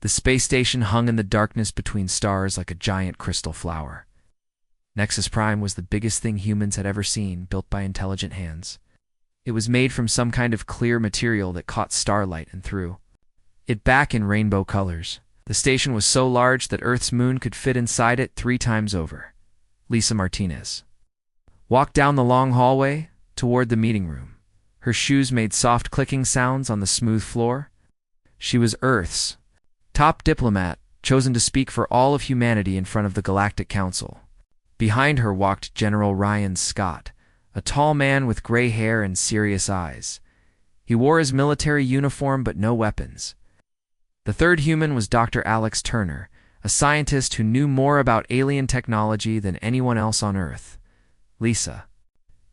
The space station hung in the darkness between stars like a giant crystal flower. Nexus Prime was the biggest thing humans had ever seen, built by intelligent hands. It was made from some kind of clear material that caught starlight and threw it back in rainbow colors. The station was so large that Earth's moon could fit inside it 3 times over. Lisa Martinez walked down the long hallway toward the meeting room. Her shoes made soft clicking sounds on the smooth floor. She was Earth's top diplomat, chosen to speak for all of humanity in front of the Galactic Council. Behind her walked General Ryan Scott, a tall man with gray hair and serious eyes. He wore his military uniform but no weapons. The third human was Dr. Alex Turner, a scientist who knew more about alien technology than anyone else on Earth. Lisa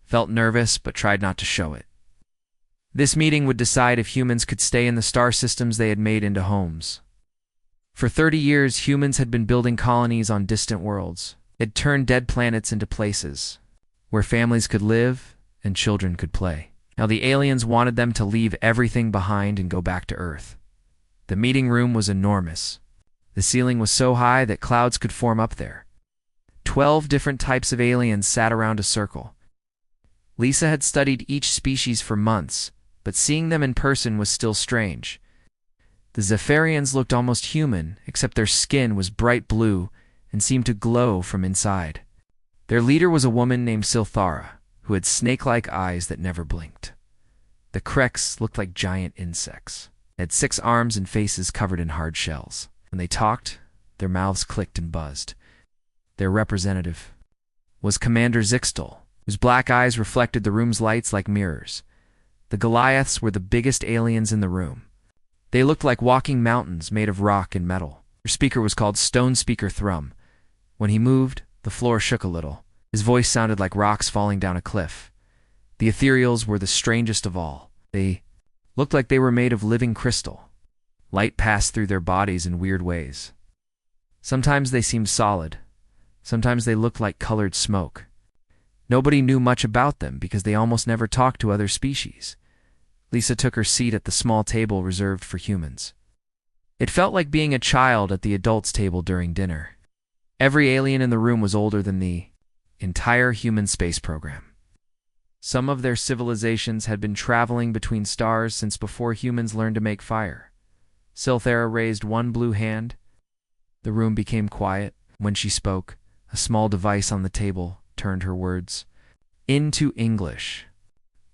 felt nervous but tried not to show it. This meeting would decide if humans could stay in the star systems they had made into homes. For 30 years, humans had been building colonies on distant worlds. It turned dead planets into places where families could live and children could play. Now the aliens wanted them to leave everything behind and go back to Earth. The meeting room was enormous. The ceiling was so high that clouds could form up there. 12 different types of aliens sat around a circle. Lisa had studied each species for months, but seeing them in person was still strange. The Zephyrians looked almost human, except their skin was bright blue and seemed to glow from inside. Their leader was a woman named Silthara, who had snake-like eyes that never blinked. The Kreks looked like giant insects. They had 6 arms and faces covered in hard shells. When they talked, their mouths clicked and buzzed. Their representative was Commander Zixtal, whose black eyes reflected the room's lights like mirrors. The Goliaths were the biggest aliens in the room. They looked like walking mountains made of rock and metal. Their speaker was called Stone Speaker Thrum. When he moved, the floor shook a little. His voice sounded like rocks falling down a cliff. The ethereals were the strangest of all. They looked like they were made of living crystal. Light passed through their bodies in weird ways. Sometimes they seemed solid. Sometimes they looked like colored smoke. Nobody knew much about them because they almost never talked to other species. Lisa took her seat at the small table reserved for humans. It felt like being a child at the adults' table during dinner. Every alien in the room was older than the entire human space program. Some of their civilizations had been traveling between stars since before humans learned to make fire. Silthara raised one blue hand. The room became quiet. When she spoke, a small device on the table turned her words into English.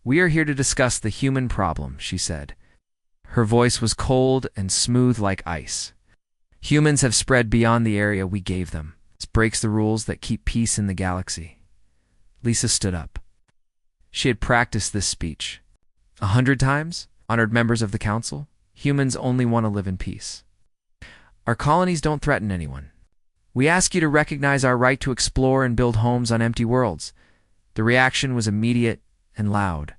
"We are here to discuss the human problem," she said. Her voice was cold and smooth like ice. "Humans have spread beyond the area we gave them. This breaks the rules that keep peace in the galaxy." Lisa stood up. She had practiced this speech 100 times. "Honored members of the council, humans only want to live in peace. Our colonies don't threaten anyone. We ask you to recognize our right to explore and build homes on empty worlds." The reaction was immediate and loud.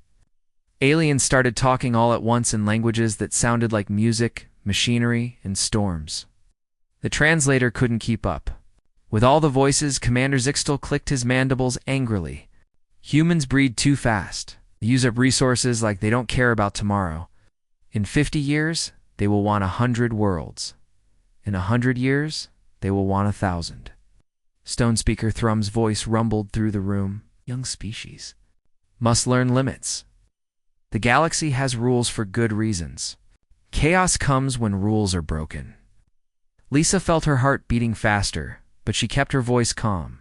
Aliens started talking all at once in languages that sounded like music, machinery, and storms. The translator couldn't keep up. With all the voices, Commander Zixtal clicked his mandibles angrily. "Humans breed too fast. They use up resources like they don't care about tomorrow. In 50 years, they will want 100 worlds. In 100 years, they will want 1,000. Stone Speaker Thrum's voice rumbled through the room. "Young species must learn limits. The galaxy has rules for good reasons. Chaos comes when rules are broken." Lisa felt her heart beating faster, but she kept her voice calm.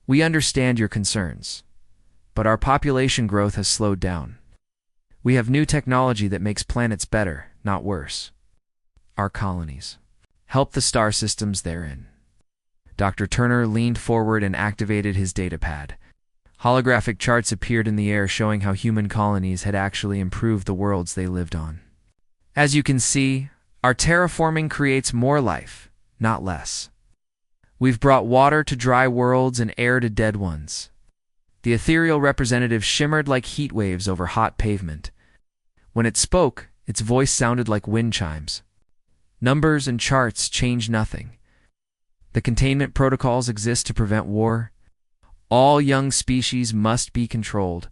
"We understand your concerns, but our population growth has slowed down. We have new technology that makes planets better, not worse. Our colonies help the star systems they're in." Dr. Turner leaned forward and activated his datapad. Holographic charts appeared in the air showing how human colonies had actually improved the worlds they lived on. "As you can see, our terraforming creates more life, not less. We've brought water to dry worlds and air to dead ones." The ethereal representative shimmered like heat waves over hot pavement. When it spoke, its voice sounded like wind chimes. "Numbers and charts change nothing. The containment protocols exist to prevent war. All young species must be controlled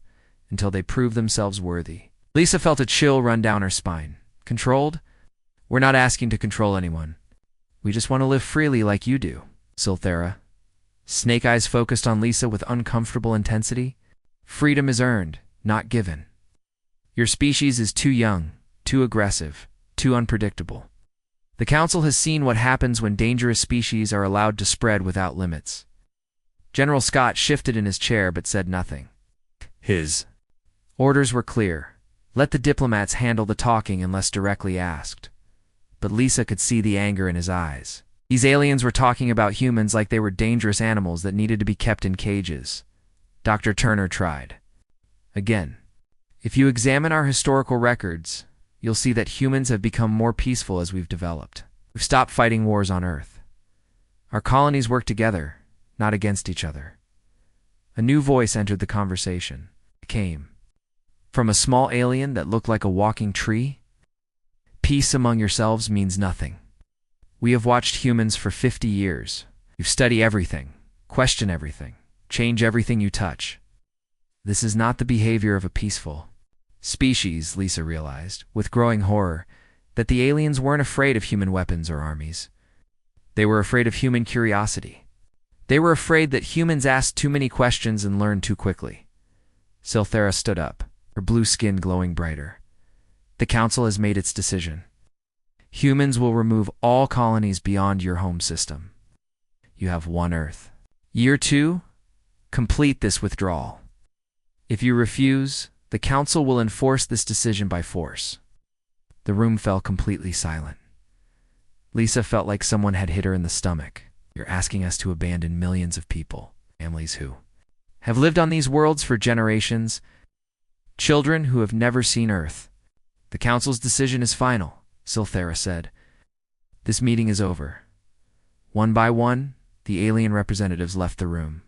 until they prove themselves worthy." Lisa felt a chill run down her spine. "Controlled? We're not asking to control anyone. We just want to live freely like you do, Silthera. Snake Eyes focused on Lisa with uncomfortable intensity. Freedom is earned, not given. Your species is too young, too aggressive, too unpredictable. The Council has seen what happens when dangerous species are allowed to spread without limits. General Scott shifted in his chair but said nothing. His orders were clear. Let the diplomats handle the talking unless directly asked. But Lisa could see the anger in his eyes. These aliens were talking about humans like they were dangerous animals that needed to be kept in cages. Dr. Turner tried. Again. If you examine our historical records, you'll see that humans have become more peaceful as we've developed. We've stopped fighting wars on Earth. Our colonies work together, not against each other. A new voice entered the conversation. It came from a small alien that looked like a walking tree. Peace among yourselves means nothing. We have watched humans for 50 years. You study everything, question everything, change everything you touch. This is not the behavior of a peaceful species, Lisa realized, with growing horror, that the aliens weren't afraid of human weapons or armies. They were afraid of human curiosity. They were afraid that humans asked too many questions and learned too quickly. Silthera stood up, her blue skin glowing brighter. The Council has made its decision. Humans will remove all colonies beyond your home system. You have one Earth. Year 2, complete this withdrawal. If you refuse, the Council will enforce this decision by force. The room fell completely silent. Lisa felt like someone had hit her in the stomach. You're asking us to abandon millions of people, families who have lived on these worlds for generations, children who have never seen Earth. The Council's decision is final, Silthera said. This meeting is over. One by one, the alien representatives left the room.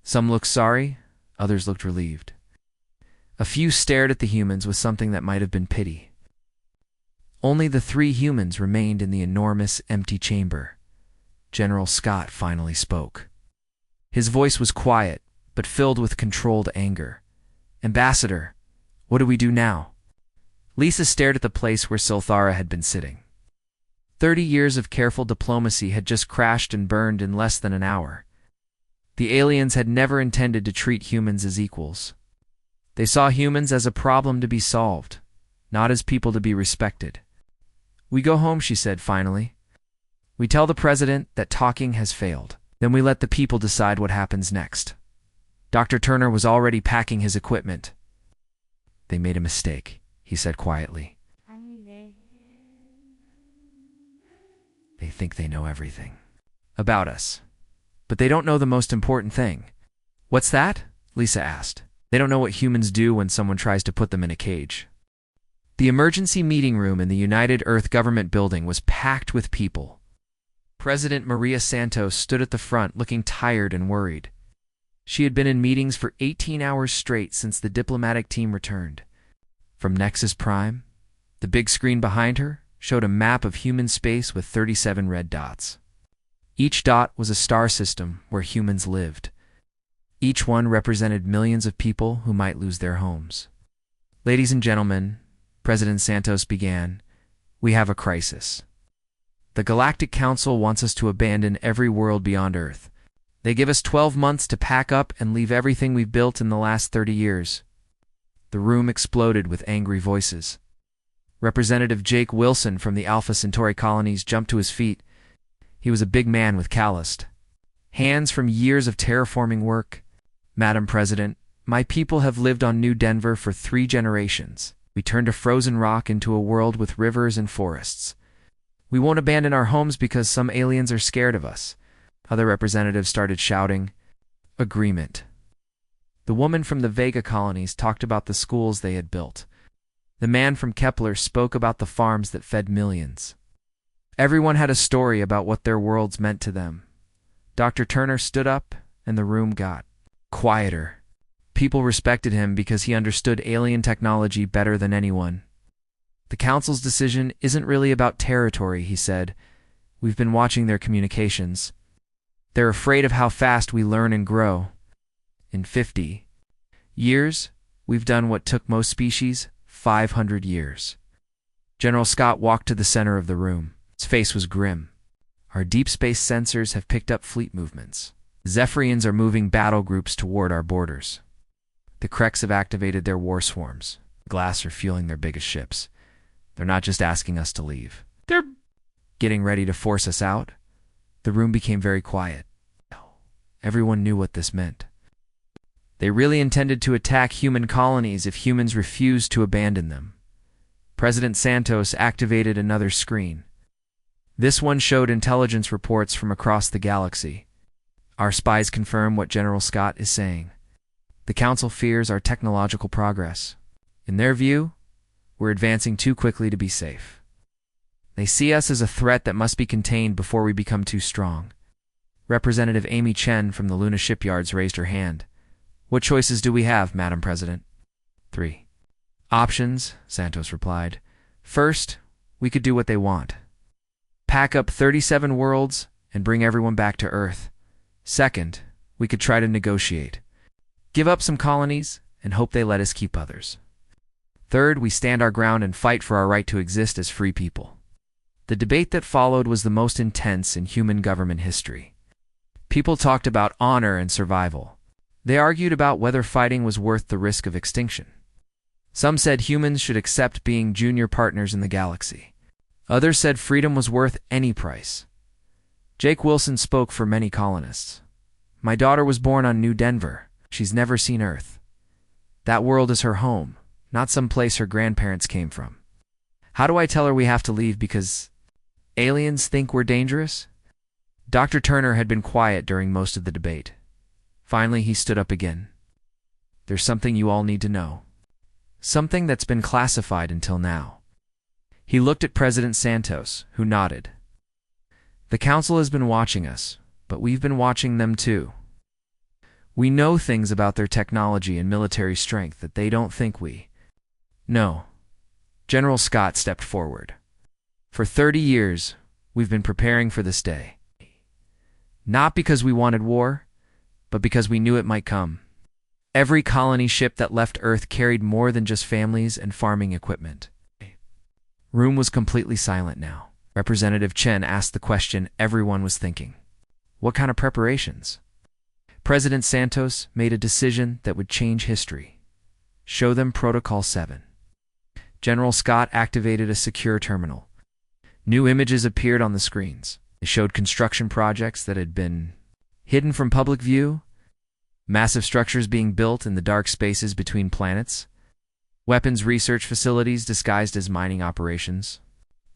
Some looked sorry, others looked relieved. A few stared at the humans with something that might have been pity. Only the 3 humans remained in the enormous, empty chamber. General Scott finally spoke. His voice was quiet, but filled with controlled anger. Ambassador, what do we do now? Lisa stared at the place where Silthara had been sitting. 30 years of careful diplomacy had just crashed and burned in less than an hour. The aliens had never intended to treat humans as equals. They saw humans as a problem to be solved, not as people to be respected. We go home, she said finally. We tell the president that talking has failed. Then we let the people decide what happens next. Dr. Turner was already packing his equipment. They made a mistake, he said quietly. They think they know everything about us. But they don't know the most important thing. What's that? Lisa asked. They don't know what humans do when someone tries to put them in a cage. The emergency meeting room in the United Earth Government building was packed with people. President Maria Santos stood at the front looking tired and worried. She had been in meetings for 18 hours straight since the diplomatic team returned. From Nexus Prime, the big screen behind her showed a map of human space with 37 red dots. Each dot was a star system where humans lived. Each one represented millions of people who might lose their homes. Ladies and gentlemen, President Santos began, we have a crisis. The Galactic Council wants us to abandon every world beyond Earth. They give us 12 months to pack up and leave everything we've built in the last 30 years. The room exploded with angry voices. Representative Jake Wilson from the Alpha Centauri colonies jumped to his feet. He was a big man with calloused hands from years of terraforming work. Madam President, my people have lived on New Denver for 3 generations. We turned a frozen rock into a world with rivers and forests. We won't abandon our homes because some aliens are scared of us. Other representatives started shouting, agreement. The woman from the Vega colonies talked about the schools they had built. The man from Kepler spoke about the farms that fed millions. Everyone had a story about what their worlds meant to them. Dr. Turner stood up, and the room got quieter. People respected him because he understood alien technology better than anyone. The Council's decision isn't really about territory, he said. We've been watching their communications. They're afraid of how fast we learn and grow. In 50 years, we've done what took most species 500 years. General Scott walked to the center of the room. His face was grim. Our deep space sensors have picked up fleet movements. Zephyrians are moving battle groups toward our borders. The Kreks have activated their war swarms. Glass are fueling their biggest ships. They're not just asking us to leave. They're getting ready to force us out. The room became very quiet. Everyone knew what this meant. They really intended to attack human colonies if humans refused to abandon them. President Santos activated another screen. This one showed intelligence reports from across the galaxy. Our spies confirm what General Scott is saying. The Council fears our technological progress. In their view, we're advancing too quickly to be safe. They see us as a threat that must be contained before we become too strong. Representative Amy Chen from the Luna shipyards raised her hand. What choices do we have, Madam President? 3 options, Santos replied. First, we could do what they want. Pack up 37 worlds and bring everyone back to Earth. Second, we could try to negotiate. Give up some colonies and hope they let us keep others. Third, we stand our ground and fight for our right to exist as free people. The debate that followed was the most intense in human government history. People talked about honor and survival. They argued about whether fighting was worth the risk of extinction. Some said humans should accept being junior partners in the galaxy. Others said freedom was worth any price. Jake Wilson spoke for many colonists. My daughter was born on New Denver. She's never seen Earth. That world is her home, not some place her grandparents came from. How do I tell her we have to leave because aliens think we're dangerous? Dr. Turner had been quiet during most of the debate. Finally, he stood up again. There's something you all need to know. Something that's been classified until now. He looked at President Santos, who nodded. The Council has been watching us, but we've been watching them too. We know things about their technology and military strength that they don't think we know. General Scott stepped forward. For 30 years, we've been preparing for this day. Not because we wanted war, but because we knew it might come. Every colony ship that left Earth carried more than just families and farming equipment. Room was completely silent now. Representative Chen asked the question everyone was thinking. What kind of preparations? President Santos made a decision that would change history. Show them Protocol 7. General Scott activated a secure terminal. New images appeared on the screens. They showed construction projects that had been hidden from public view, massive structures being built in the dark spaces between planets, weapons research facilities disguised as mining operations,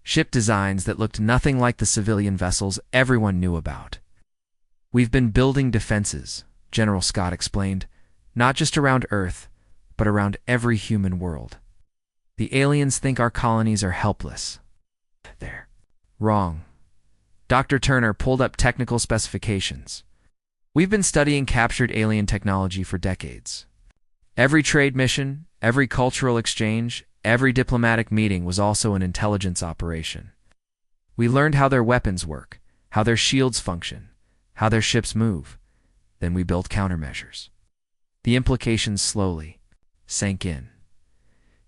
ship designs that looked nothing like the civilian vessels everyone knew about. We've been building defenses, General Scott explained, not just around Earth, but around every human world. The aliens think our colonies are helpless. They're wrong. Dr. Turner pulled up technical specifications. We've been studying captured alien technology for decades. Every trade mission, every cultural exchange, every diplomatic meeting was also an intelligence operation. We learned how their weapons work, how their shields function, how their ships move. Then we built countermeasures. The implications slowly sank in.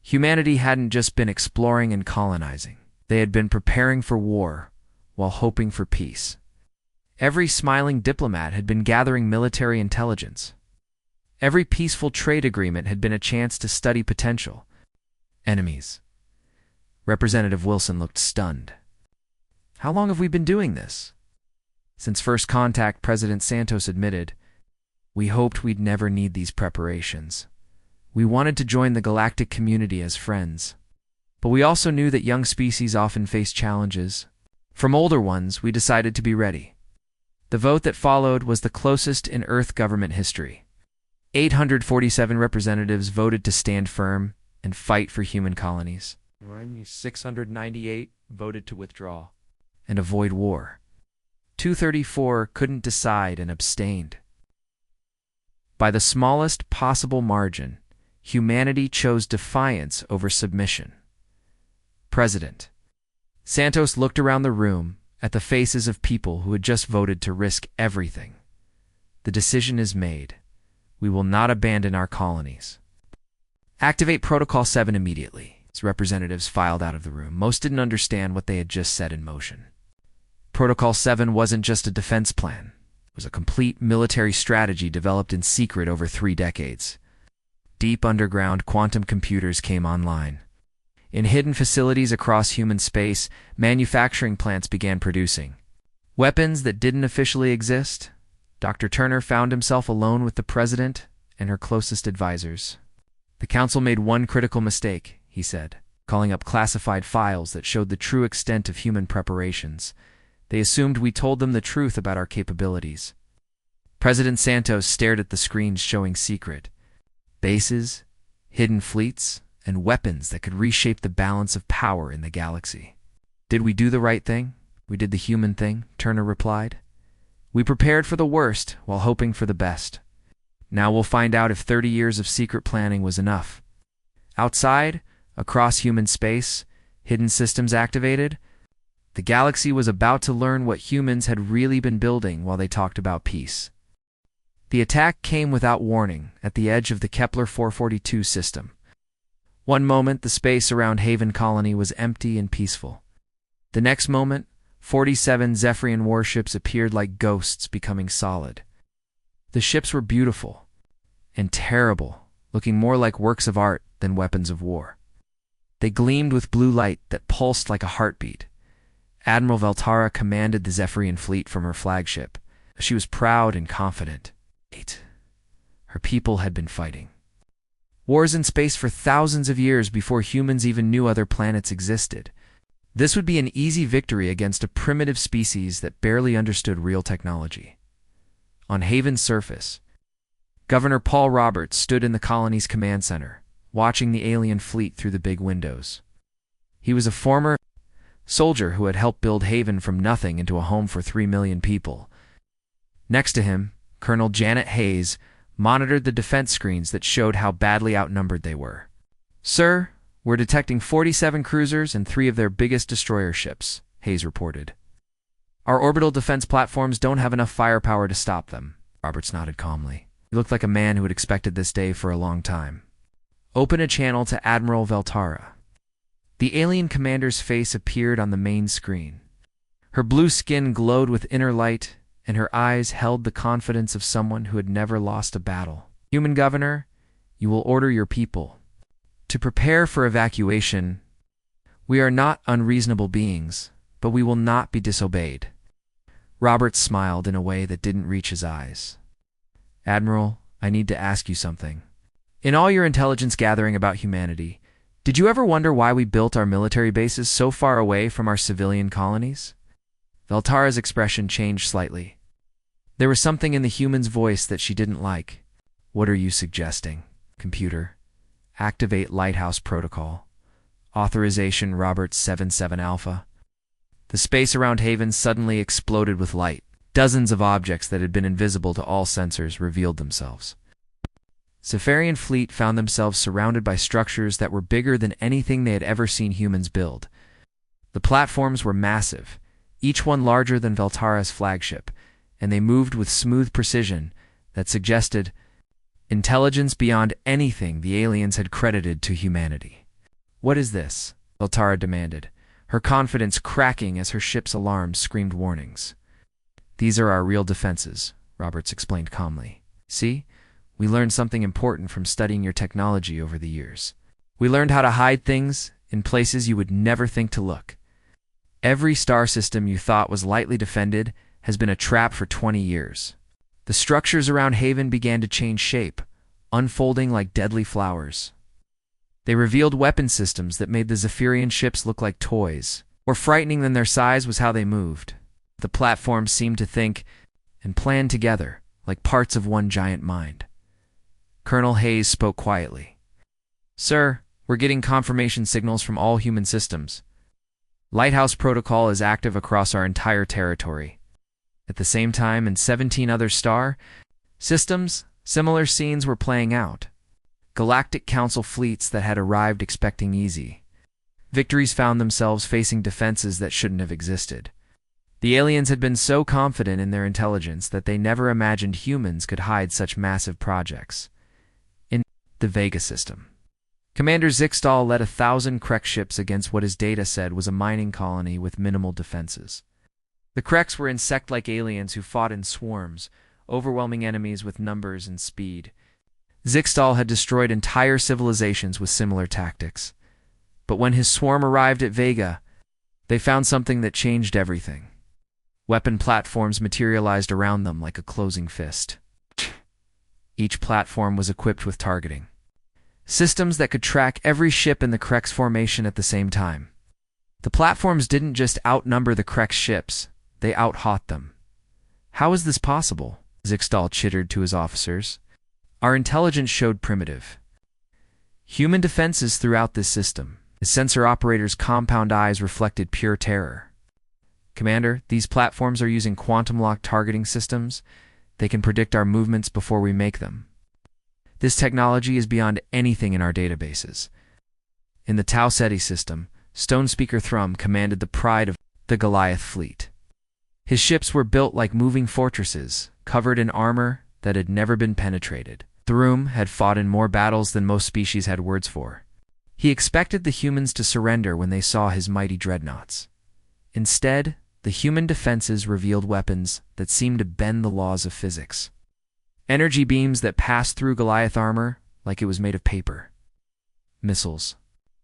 Humanity hadn't just been exploring and colonizing. They had been preparing for war while hoping for peace. Every smiling diplomat had been gathering military intelligence. Every peaceful trade agreement had been a chance to study potential enemies. Representative Wilson looked stunned. How long have we been doing this? Since first contact, President Santos admitted, we hoped we'd never need these preparations. We wanted to join the galactic community as friends. But we also knew that young species often face challenges. From older ones, we decided to be ready. The vote that followed was the closest in Earth government history. 847 representatives voted to stand firm and fight for human colonies. 698 voted to withdraw and avoid war. 234 couldn't decide and abstained. By the smallest possible margin, humanity chose defiance over submission. President Santos looked around the room at the faces of people who had just voted to risk everything. The decision is made. We will not abandon our colonies. Activate Protocol 7 immediately. As representatives filed out of the room, most didn't understand what they had just set in motion. Protocol 7 wasn't just a defense plan. It was a complete military strategy developed in secret over 3 decades. Deep underground quantum computers came online. In hidden facilities across human space, manufacturing plants began producing weapons that didn't officially exist. Dr. Turner found himself alone with the president and her closest advisors. "The council made one critical mistake," he said, calling up classified files that showed the true extent of human preparations. "They assumed we told them the truth about our capabilities." President Santos stared at the screens showing secret bases, hidden fleets, and weapons that could reshape the balance of power in the galaxy. "Did we do the right thing? We did the human thing," Turner replied. "We prepared for the worst while hoping for the best. Now we'll find out if 30 years of secret planning was enough." Outside, across human space, hidden systems activated, the galaxy was about to learn what humans had really been building while they talked about peace. The attack came without warning at the edge of the Kepler 442 system. One moment, the space around Haven Colony was empty and peaceful. The next moment, 47 Zephyrian warships appeared like ghosts, becoming solid. The ships were beautiful and terrible, looking more like works of art than weapons of war. They gleamed with blue light that pulsed like a heartbeat. Admiral Veltara commanded the Zephyrian fleet from her flagship. She was proud and confident. Her people had been fighting wars in space for thousands of years before humans even knew other planets existed. This would be an easy victory against a primitive species that barely understood real technology. On Haven's surface, Governor Paul Roberts stood in the colony's command center, watching the alien fleet through the big windows. He was a former soldier who had helped build Haven from nothing into a home for 3 million people. Next to him, Colonel Janet Hayes monitored the defense screens that showed how badly outnumbered they were. "Sir, we're detecting 47 cruisers and 3 of their biggest destroyer ships," Hayes reported. "Our orbital defense platforms don't have enough firepower to stop them." Roberts nodded calmly. He looked like a man who had expected this day for a long time. "Open a channel to Admiral Veltara." The alien commander's face appeared on the main screen. Her blue skin glowed with inner light, and her eyes held the confidence of someone who had never lost a battle. "Human Governor, you will order your people to prepare for evacuation. We are not unreasonable beings, but we will not be disobeyed." Roberts smiled in a way that didn't reach his eyes. "Admiral, I need to ask you something. In all your intelligence gathering about humanity, did you ever wonder why we built our military bases so far away from our civilian colonies?" Veltara's expression changed slightly. There was something in the human's voice that she didn't like. "What are you suggesting, computer?" "Activate Lighthouse Protocol. Authorization Roberts 77 Alpha." The space around Haven suddenly exploded with light. Dozens of objects that had been invisible to all sensors revealed themselves. Zephyrian fleet found themselves surrounded by structures that were bigger than anything they had ever seen humans build. The platforms were massive, each one larger than Veltara's flagship, and they moved with smooth precision that suggested intelligence beyond anything the aliens had credited to humanity. "What is this?" Veltara demanded, her confidence cracking as her ship's alarms screamed warnings. "These are our real defenses," Roberts explained calmly. "See, we learned something important from studying your technology over the years. We learned how to hide things in places you would never think to look. Every star system you thought was lightly defended has been a trap for 20 years. The structures around Haven began to change shape, unfolding like deadly flowers. They revealed weapon systems that made the Zephyrian ships look like toys. More frightening than their size was how they moved. The platforms seemed to think and plan together, like parts of one giant mind." Colonel Hayes spoke quietly. "Sir, we're getting confirmation signals from all human systems. Lighthouse Protocol is active across our entire territory. At the same time, in 17 other star systems, similar scenes were playing out. Galactic Council fleets that had arrived expecting easy victories found themselves facing defenses that shouldn't have existed. The aliens had been so confident in their intelligence that they never imagined humans could hide such massive projects. In the Vega system, Commander Zixtal led 1,000 Krek ships against what his data said was a mining colony with minimal defenses. The Kreks were insect-like aliens who fought in swarms, overwhelming enemies with numbers and speed. Zixtal had destroyed entire civilizations with similar tactics. But when his swarm arrived at Vega, they found something that changed everything. Weapon platforms materialized around them like a closing fist. Each platform was equipped with targeting systems that could track every ship in the Kreks formation at the same time. The platforms didn't just outnumber the Kreks ships, they out-hot them. How is this possible? Zixtal chittered to his officers. Our intelligence showed primitive human defenses throughout this system. The sensor operator's compound eyes reflected pure terror. Commander, these platforms are using quantum-locked targeting systems. They can predict our movements before we make them. This technology is beyond anything in our databases. In the Tau Ceti system, Stone Speaker Thrum commanded the pride of the Goliath fleet. His ships were built like moving fortresses, covered in armor that had never been penetrated. Thrum had fought in more battles than most species had words for. He expected the humans to surrender when they saw his mighty dreadnoughts. Instead, the human defenses revealed weapons that seemed to bend the laws of physics. Energy beams that passed through Goliath armor like it was made of paper. Missiles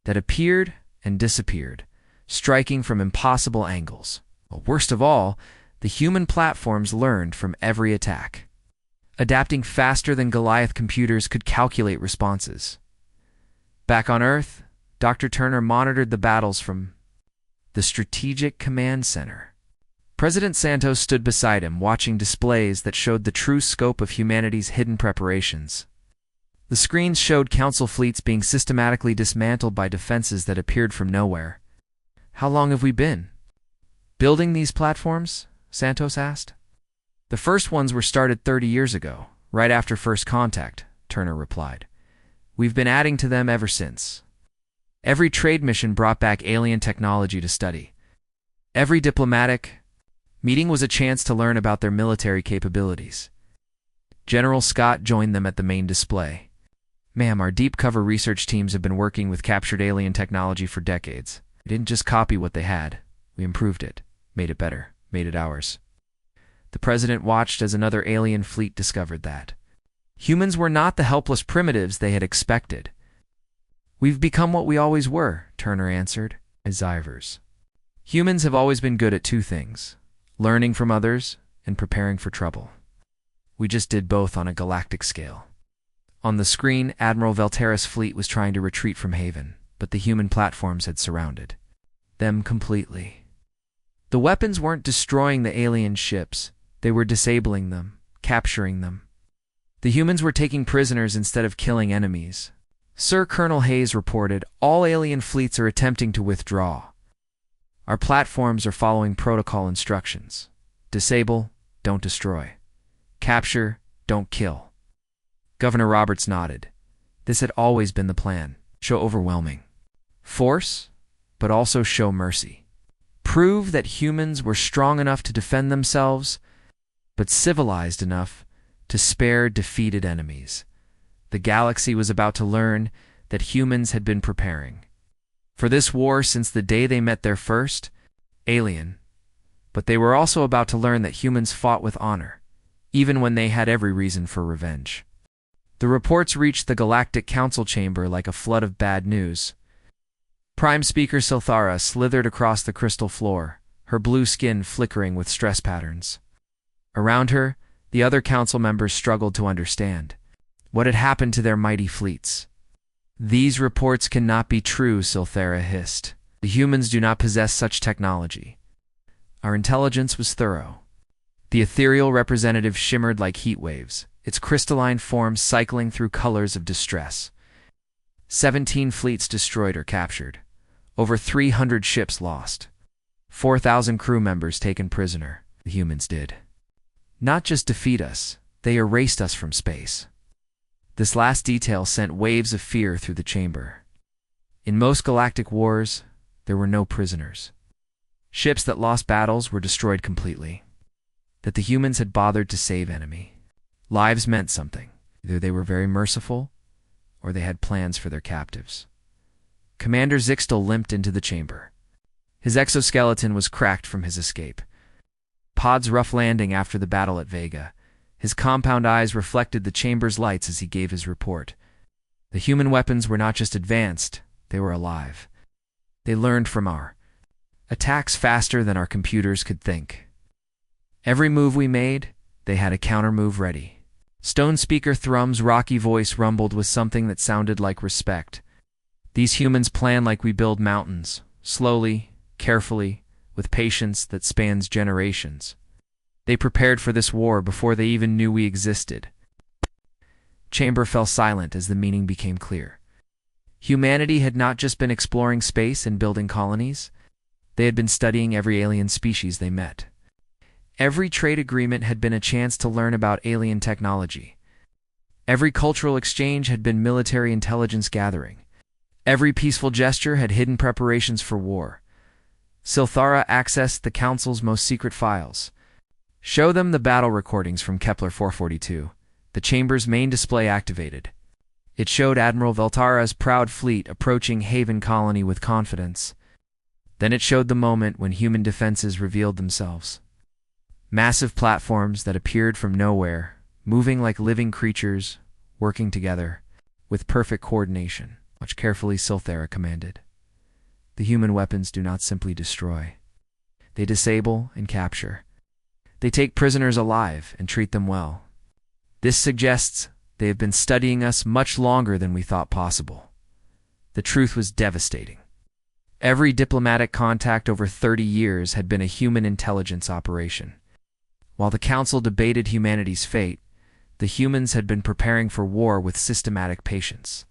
that appeared and disappeared, striking from impossible angles. But worst of all, the human platforms learned from every attack, adapting faster than Goliath computers could calculate responses. Back on Earth, Dr. Turner monitored the battles from the Strategic Command Center. President Santos stood beside him, watching displays that showed the true scope of humanity's hidden preparations. The screens showed Council fleets being systematically dismantled by defenses that appeared from nowhere. How long have we been building these platforms? Santos asked. The first ones were started 30 years ago, right after first contact, Turner replied. We've been adding to them ever since. Every trade mission brought back alien technology to study. Every diplomatic meeting was a chance to learn about their military capabilities. General Scott joined them at the main display. Ma'am, our deep cover research teams have been working with captured alien technology for decades. We didn't just copy what they had. We improved it, made it better, made it ours. The president watched as another alien fleet discovered that humans were not the helpless primitives they had expected. We've become what we always were, Turner answered, as Ivers. Humans have always been good at two things: learning from others and preparing for trouble. We just did both on a galactic scale. On the screen, Admiral Valterra's fleet was trying to retreat from Haven, but the human platforms had surrounded them completely. The weapons weren't destroying the alien ships, they were disabling them, capturing them. The humans were taking prisoners instead of killing enemies. Sir Colonel Hayes reported, all alien fleets are attempting to withdraw. Our platforms are following protocol instructions. Disable, don't destroy. Capture, don't kill. Governor Roberts nodded. This had always been the plan. Show overwhelming force, but also show mercy. Prove that humans were strong enough to defend themselves, but civilized enough to spare defeated enemies. The galaxy was about to learn that humans had been preparing for this war since the day they met their first alien, but they were also about to learn that humans fought with honor, even when they had every reason for revenge. The reports reached the Galactic Council chamber like a flood of bad news. Prime Speaker Silthara slithered across the crystal floor, her blue skin flickering with stress patterns. Around her, the other council members struggled to understand what had happened to their mighty fleets. These reports cannot be true, Silthara hissed. The humans do not possess such technology. Our intelligence was thorough. The ethereal representative shimmered like heat waves, its crystalline form cycling through colors of distress. 17 fleets destroyed or captured. Over 300 ships lost. 4,000 crew members taken prisoner. The humans did not just defeat us, they erased us from space. This last detail sent waves of fear through the chamber. In most galactic wars, there were no prisoners. Ships that lost battles were destroyed completely. That the humans had bothered to save enemy lives meant something. Either they were very merciful, or they had plans for their captives. Commander Zixtal limped into the chamber. His exoskeleton was cracked from his escape. pod's rough landing after the battle at Vega. His compound eyes reflected the chamber's lights as he gave his report. The human weapons were not just advanced, they were alive. They learned from our attacks faster than our computers could think. Every move we made, they had a counter-move ready. Stone Speaker Thrum's rocky voice rumbled with something that sounded like respect. These humans plan like we build mountains, slowly, carefully, with patience that spans generations. They prepared for this war before they even knew we existed. Chamber fell silent as the meaning became clear. Humanity had not just been exploring space and building colonies. They had been studying every alien species they met. Every trade agreement had been a chance to learn about alien technology. Every cultural exchange had been military intelligence gathering. Every peaceful gesture had hidden preparations for war. Silthara accessed the Council's most secret files. Show them the battle recordings from Kepler 442. The Chamber's main display activated. It showed Admiral Veltara's proud fleet approaching Haven Colony with confidence. Then it showed the moment when human defenses revealed themselves. Massive platforms that appeared from nowhere, moving like living creatures, working together, with perfect coordination. Watch carefully, Silthara commanded. The human weapons do not simply destroy. They disable and capture. They take prisoners alive and treat them well. This suggests they have been studying us much longer than we thought possible. The truth was devastating. Every diplomatic contact over 30 years had been a human intelligence operation. While the Council debated humanity's fate, the humans had been preparing for war with systematic patience.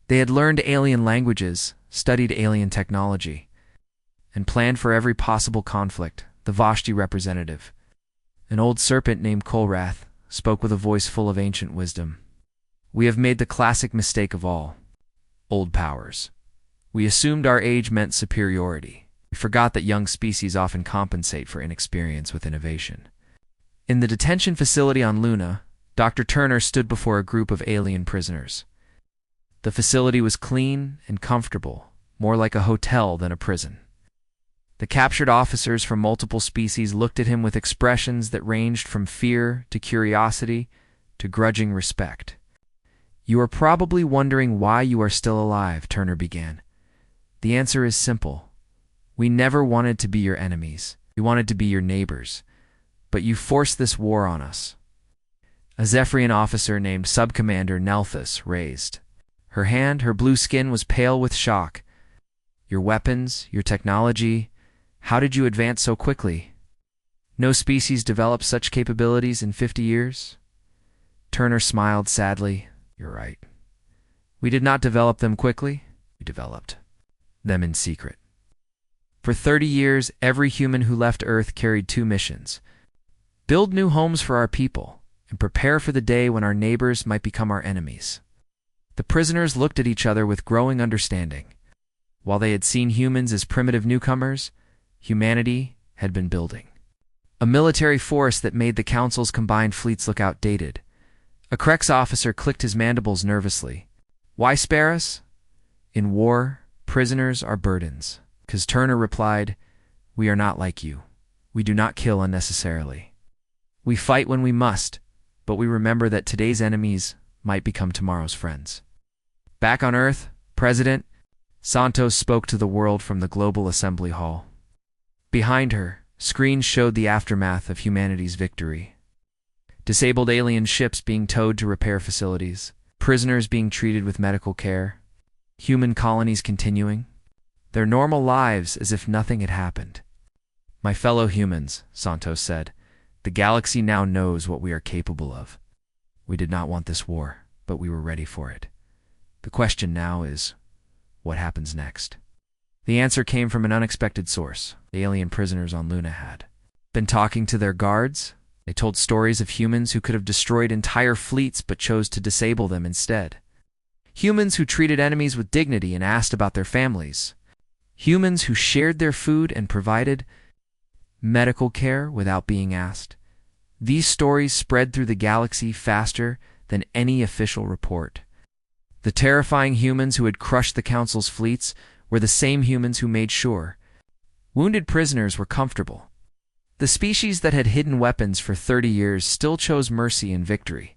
They had learned alien languages, studied alien technology, and planned for every possible conflict. The Vashti representative, an old serpent named Kolrath, spoke with a voice full of ancient wisdom. We have made the classic mistake of all. Old powers. We assumed our age meant superiority. We forgot that young species often compensate for inexperience with innovation. In the detention facility on Luna, Dr. Turner stood before a group of alien prisoners. The facility was clean and comfortable, more like a hotel than a prison. The captured officers from multiple species looked at him with expressions that ranged from fear to curiosity to grudging respect. You are probably wondering why you are still alive, Turner began. The answer is simple. We never wanted to be your enemies. We wanted to be your neighbors. But you forced this war on us. A Zephyrian officer named Subcommander Nelthus raised. Her hand, her blue skin was pale with shock. Your weapons, your technology, how did you advance so quickly? No species developed such capabilities in 50 years? Turner smiled sadly. You're right. We did not develop them quickly. We developed them in secret. For 30 years, every human who left Earth carried two missions. Build new homes for our people, and prepare for the day when our neighbors might become our enemies. The prisoners looked at each other with growing understanding. While they had seen humans as primitive newcomers, humanity had been building a military force that made the Council's combined fleets look outdated. A Krex officer clicked his mandibles nervously. Why spare us? In war, prisoners are burdens. Because Turner replied, we are not like you. We do not kill unnecessarily. We fight when we must, but we remember that today's enemies might become tomorrow's friends. Back on Earth, President Santos spoke to the world from the Global Assembly Hall. Behind her, screens showed the aftermath of humanity's victory. Disabled alien ships being towed to repair facilities, prisoners being treated with medical care, human colonies continuing their normal lives as if nothing had happened. My fellow humans, Santos said, the galaxy now knows what we are capable of. We did not want this war, but we were ready for it. The question now is, what happens next? The answer came from an unexpected source. The alien prisoners on Luna had been talking to their guards. They told stories of humans who could have destroyed entire fleets but chose to disable them instead. Humans who treated enemies with dignity and asked about their families. Humans who shared their food and provided medical care without being asked. These stories spread through the galaxy faster than any official report. The terrifying humans who had crushed the Council's fleets were the same humans who made sure wounded prisoners were comfortable. The species that had hidden weapons for 30 years still chose mercy and victory.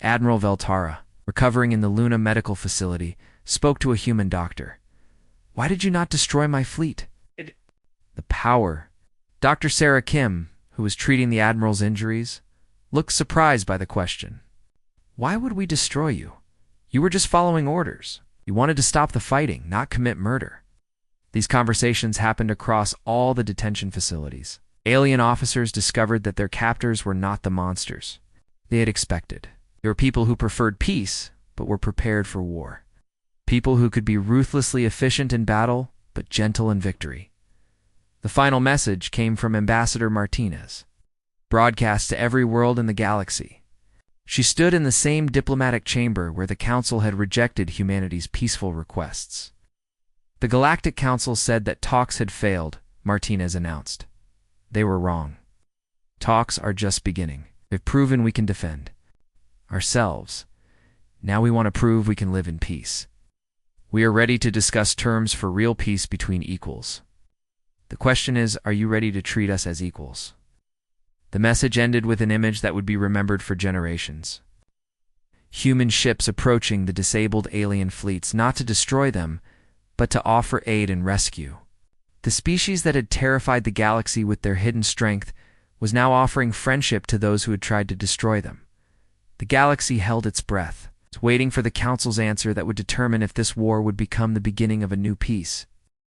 Admiral Veltara, recovering in the Luna medical facility, spoke to a human doctor. "Why did you not destroy my fleet?" The power. Dr. Sarah Kim, who was treating the Admiral's injuries, looked surprised by the question. "Why would we destroy you? You were just following orders. You wanted to stop the fighting, not commit murder." These conversations happened across all the detention facilities. Alien officers discovered that their captors were not the monsters they had expected. They were people who preferred peace, but were prepared for war. People who could be ruthlessly efficient in battle, but gentle in victory. The final message came from Ambassador Martinez, broadcast to every world in the galaxy. She stood in the same diplomatic chamber where the Council had rejected humanity's peaceful requests. The Galactic Council said that talks had failed, Martinez announced. They were wrong. Talks are just beginning. They've proven we can defend ourselves. Now we want to prove we can live in peace. We are ready to discuss terms for real peace between equals. The question is, are you ready to treat us as equals? The message ended with an image that would be remembered for generations. Human ships approaching the disabled alien fleets, not to destroy them, but to offer aid and rescue. The species that had terrified the galaxy with their hidden strength was now offering friendship to those who had tried to destroy them. The galaxy held its breath, waiting for the Council's answer that would determine if this war would become the beginning of a new peace.